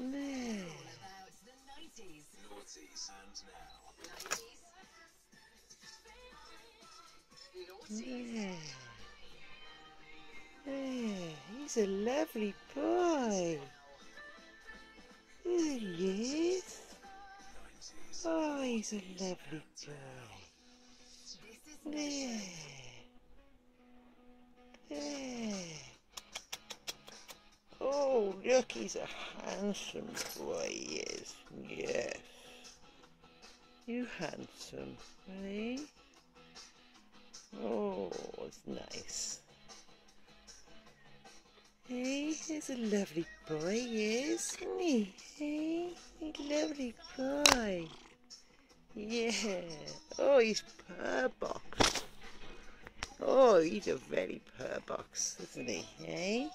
There. There. There. He's a lovely boy. There he is. Oh, he's a lovely boy. There. There. Oh, look, he's a handsome boy, he is. Yes. You handsome, eh? Oh, it's nice. Hey, he's a lovely boy, yes, isn't he? Hey, he's a lovely boy. Yeah. Oh, he's purr box. Oh, he's a very purr box, isn't he? Eh?